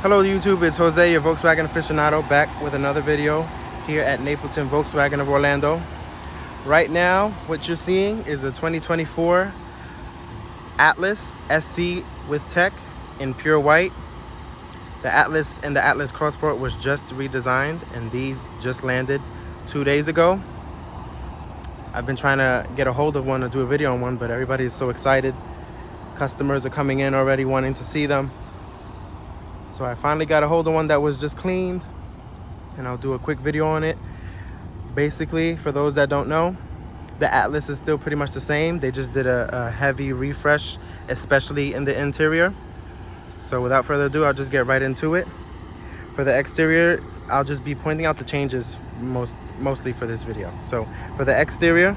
Hello YouTube, it's Jose, your Volkswagen aficionado, back with another video here at Napleton Volkswagen of Orlando. Right now, what you're seeing is a 2024 Atlas SC with tech in pure white. The Atlas and the Atlas Crossport was just redesigned, and these just landed 2 days ago. I've been trying to get a hold of one to do a video on one, but everybody is so excited. Customers are coming in already wanting to see them. So I finally got a hold of one that was just cleaned, and I'll do a quick video on it. Basically, for those that don't know, the Atlas is still pretty much the same. They just did a heavy refresh, especially in the interior. So without further ado, I'll just get right into it. For the exterior, I'll just be pointing out the changes mostly for this video. So for the exterior,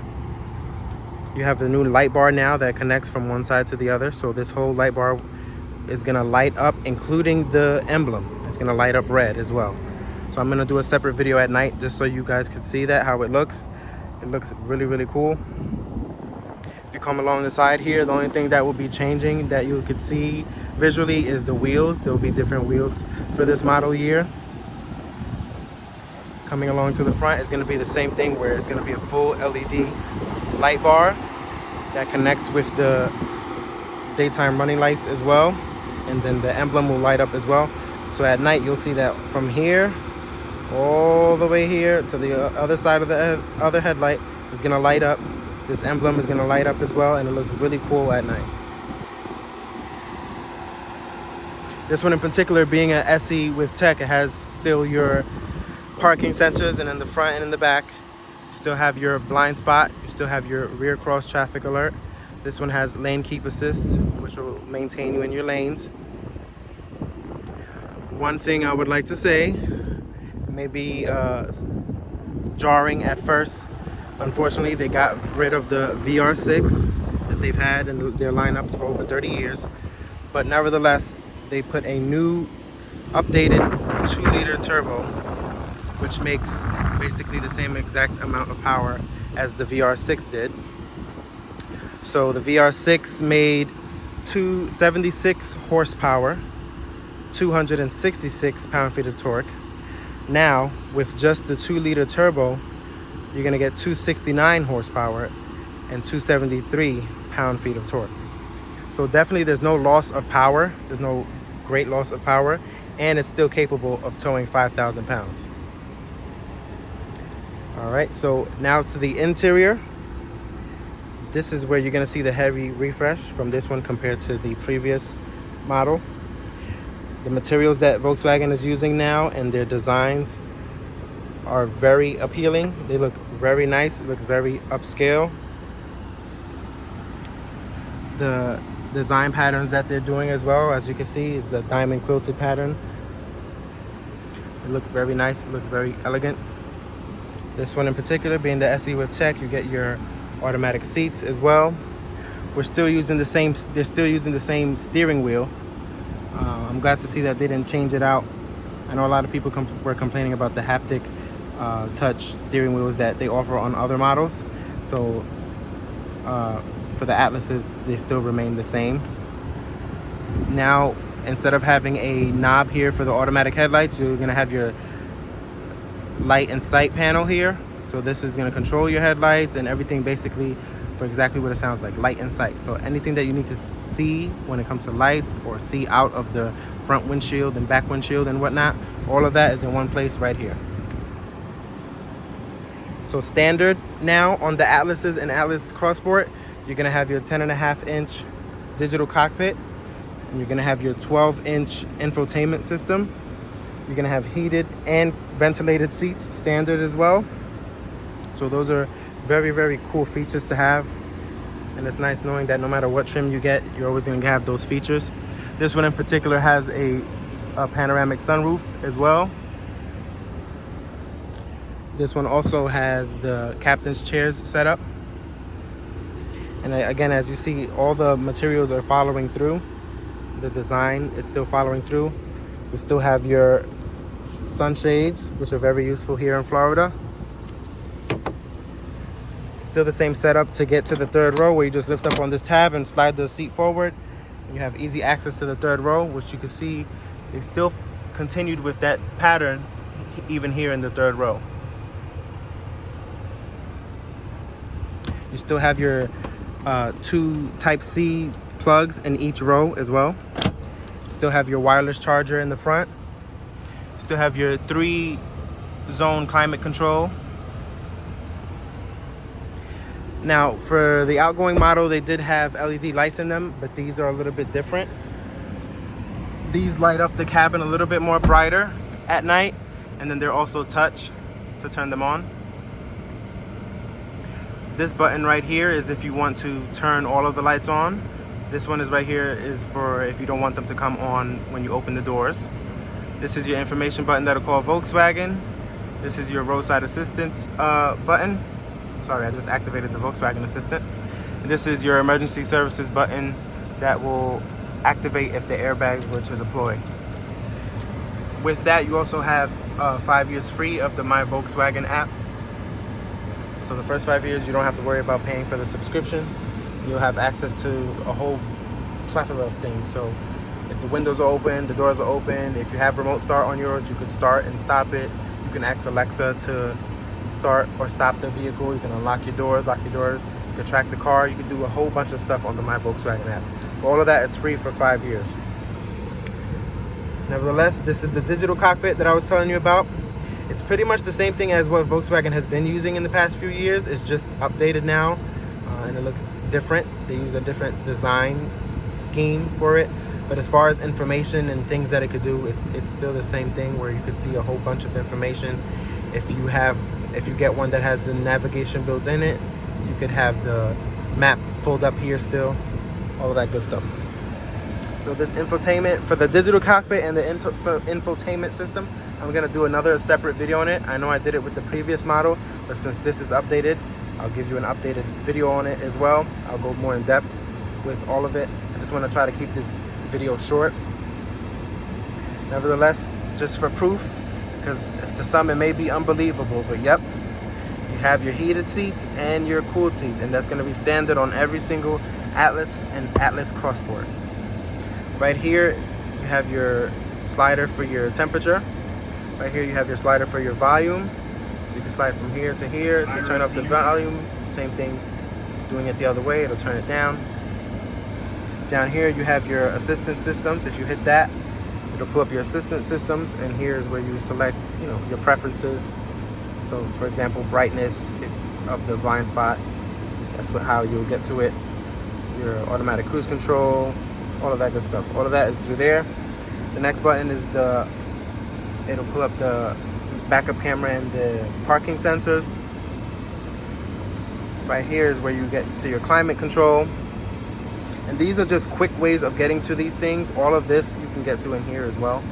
you have the new light bar now that connects from one side to the other. So this whole light bar is gonna light up, including the emblem. It's gonna light up red as well. So I'm gonna do a separate video at night just so you guys can see that, how it looks. It looks really, really cool. If you come along the side here, the only thing that will be changing that you could see visually is the wheels. There will be different wheels for this model year. Coming along to the front is gonna be the same thing, where it's gonna be a full LED light bar that connects with the daytime running lights as well. And then the emblem will light up as well. So at night you'll see that from here all the way here to the other side of the other headlight is going to light up. This emblem is going to light up as well, and it looks really cool at night. This one in particular, being an SE with tech, it has still your parking sensors, and in the front and in the back you still have your blind spot, you still have your rear cross traffic alert. This one has lane keep assist, which will maintain you in your lanes. One thing I would like to say, may be jarring at first. Unfortunately, they got rid of the VR6 that they've had in their lineups for over 30 years. But nevertheless, they put a new updated 2-liter turbo, which makes basically the same exact amount of power as the VR6 did. So the VR6 made 276 horsepower, 266 pound-feet of torque. Now, with just the 2-liter turbo, you're gonna get 269 horsepower and 273 pound-feet of torque. So definitely there's no loss of power. There's no great loss of power, and it's still capable of towing 5,000 pounds. All right, so now to the interior. This is where you're going to see the heavy refresh from this one compared to the previous model. The materials that Volkswagen is using now and their designs are very appealing. They look very nice. It looks very upscale. The design patterns that they're doing as well, as you can see, is the diamond quilted pattern. It looks very nice. It looks very elegant. This one in particular, being the SE with tech, you get your automatic seats as well. They're still using the same steering wheel. I'm glad to see that they didn't change it out. I know a lot of people were complaining about the haptic touch steering wheels that they offer on other models. So for the Atlases, they still remain the same. Now, instead of having a knob here for the automatic headlights, you're gonna have your light and sight panel here. So this is going to control your headlights and everything, basically for exactly what it sounds like, light and sight. So anything that you need to see when it comes to lights, or see out of the front windshield and back windshield and whatnot, all of that is in one place right here. So standard now on the Atlases and Atlas Crossport, you're going to have your 10.5-inch digital cockpit, and you're going to have your 12-inch infotainment system. You're going to have heated and ventilated seats standard as well. So those are very, very cool features to have. And it's nice knowing that no matter what trim you get, you're always going to have those features. This one in particular has a panoramic sunroof as well. This one also has the captain's chairs set up. And again, as you see, all the materials are following through. The design is still following through. We still have your sunshades, which are very useful here in Florida. Still the same setup to get to the third row, where you just lift up on this tab and slide the seat forward. You have easy access to the third row, which you can see they still continued with that pattern even here in the third row. You still have your 2 Type-C plugs in each row as well. Still have your wireless charger in the front. Still have your 3-zone climate control. Now, for the outgoing model, they did have LED lights in them, but these are a little bit different. These light up the cabin a little bit more brighter at night, and then they're also touch to turn them on. This button right here is if you want to turn all of the lights on. This one is right here is for if you don't want them to come on when you open the doors. This is your information button that'll call Volkswagen. This is your roadside assistance button. Sorry, I just activated the Volkswagen Assistant. And this is your emergency services button that will activate if the airbags were to deploy. With that, you also have 5 years free of the My Volkswagen app. So the first 5 years, you don't have to worry about paying for the subscription. You'll have access to a whole plethora of things. So if the windows are open, the doors are open, if you have remote start on yours, you could start and stop it. You can ask Alexa to start or stop the vehicle. You can unlock your doors, lock your doors. You can track the car. You can do a whole bunch of stuff on the My Volkswagen app. But all of that is free for 5 years. Nevertheless, this is the digital cockpit that I was telling you about. It's pretty much the same thing as what Volkswagen has been using in the past few years. It's just updated now, and it looks different. They use a different design scheme for it. But as far as information and things that it could do, it's still the same thing, where you could see a whole bunch of information. If you get one that has the navigation built in it, you could have the map pulled up here still, all of that good stuff. So this infotainment for the digital cockpit and the infotainment system, I'm gonna do another separate video on it. I know I did it with the previous model, but since this is updated, I'll give you an updated video on it as well. I'll go more in depth with all of it. I just wanna try to keep this video short. Nevertheless, just for proof, because to some it may be unbelievable, but yep, you have your heated seats and your cooled seats, and that's gonna be standard on every single Atlas and Atlas Crossport. Right here, you have your slider for your temperature. Right here, you have your slider for your volume. You can slide from here to here to turn up the volume. Same thing, doing it the other way, it'll turn it down. Down here, you have your assistance systems. If you hit that, it'll pull up your assistance systems, and here's where you select, your preferences. So, for example, brightness of the blind spot. That's how you'll get to it. Your automatic cruise control, all of that good stuff. All of that is through there. The next button is it'll pull up the backup camera and the parking sensors. Right here is where you get to your climate control. And these are just quick ways of getting to these things. All of this you can get to in here as well.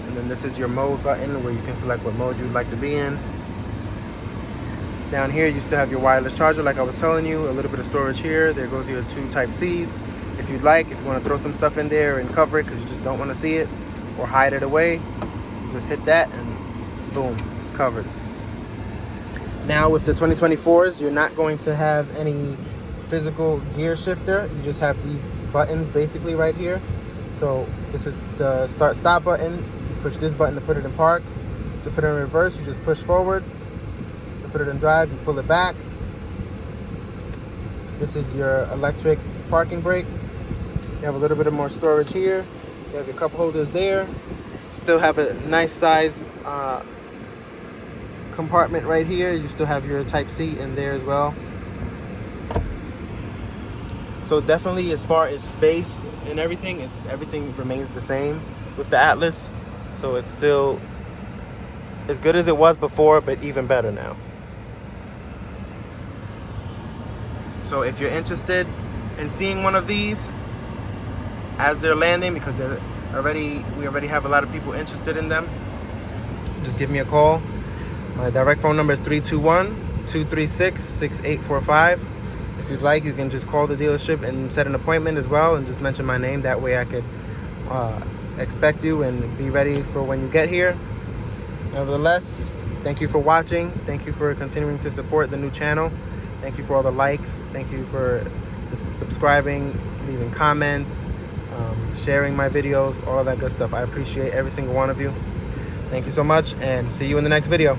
And then this is your mode button, where you can select what mode you'd like to be in. Down here, you still have your wireless charger, like I was telling you, a little bit of storage here. There goes your 2 Type-Cs. If you'd like, if you want to throw some stuff in there and cover it because you just don't want to see it or hide it away, just hit that and boom, it's covered. Now with the 2024s, you're not going to have any physical gear shifter. You just have these buttons basically right here. So this is the start stop button. You push this button to put it in park. To put it in reverse, you just push forward. To put it in drive, you pull it back. This is your electric parking brake. You have a little bit of more storage here. You have your cup holders there. Still have a nice size compartment right here. You still have your Type-C in there as well. So definitely, as far as space and everything, everything remains the same with the Atlas. So it's still as good as it was before, but even better now. So if you're interested in seeing one of these as they're landing, because we already have a lot of people interested in them, just give me a call. My direct phone number is 321-236-6845. If you'd like, you can just call the dealership and set an appointment as well, and just mention my name. That way I could expect you and be ready for when you get here. Nevertheless, thank you for watching. Thank you for continuing to support the new channel. Thank you for all the likes. Thank you for the subscribing, leaving comments, sharing my videos, all of that good stuff. I appreciate every single one of you. Thank you so much, and see you in the next video.